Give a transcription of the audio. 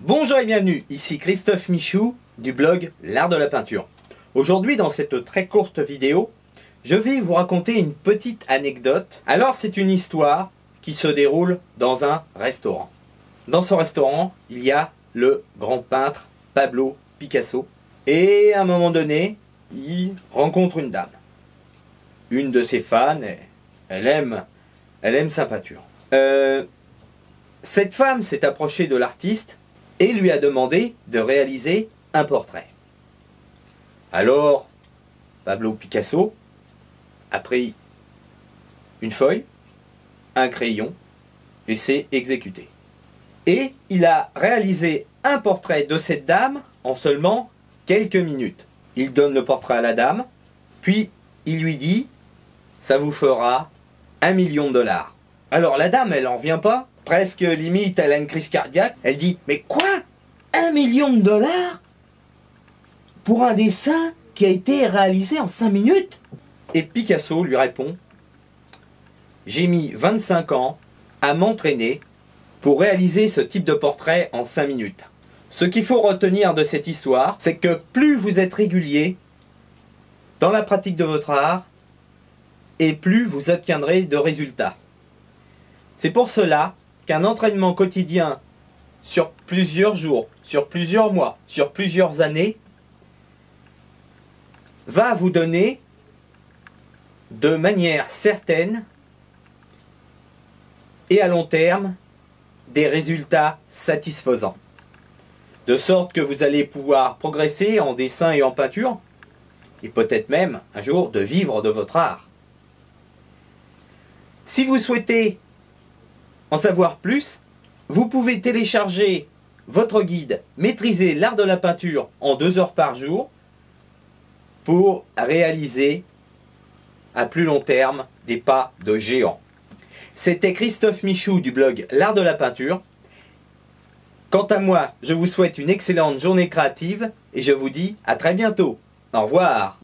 Bonjour et bienvenue, ici Christophe Michou du blog L'Art de la Peinture. Aujourd'hui, dans cette très courte vidéo, je vais vous raconter une petite anecdote. Alors, c'est une histoire qui se déroule dans un restaurant. Dans ce restaurant, il y a le grand peintre Pablo Picasso. Et à un moment donné, il rencontre une dame. Une de ses fans, elle aime sa peinture. Cette femme s'est approchée de l'artiste et lui a demandé de réaliser un portrait. Alors, Pablo Picasso a pris une feuille, un crayon et s'est exécuté. Et il a réalisé un portrait de cette dame en seulement quelques minutes. Il donne le portrait à la dame, puis il lui dit « ça vous fera 1 million de dollars ». Alors la dame, elle n'en vient pas, presque limite elle a une crise cardiaque. Elle dit « mais quoi, 1 million de dollars pour un dessin qui a été réalisé en 5 minutes ?» Et Picasso lui répond « j'ai mis 25 ans à m'entraîner pour réaliser ce type de portrait en 5 minutes. » Ce qu'il faut retenir de cette histoire, c'est que plus vous êtes régulier dans la pratique de votre art, et plus vous obtiendrez de résultats. C'est pour cela qu'un entraînement quotidien sur plusieurs jours, sur plusieurs mois, sur plusieurs années, va vous donner de manière certaine et à long terme des résultats satisfaisants. De sorte que vous allez pouvoir progresser en dessin et en peinture, et peut-être même un jour de vivre de votre art. Si vous souhaitez en savoir plus, vous pouvez télécharger votre guide « Maîtriser l'art de la peinture en 2 heures par jour » pour réaliser à plus long terme des pas de géant. C'était Christophe Michou du blog L'Art de la Peinture. Quant à moi, je vous souhaite une excellente journée créative et je vous dis à très bientôt. Au revoir.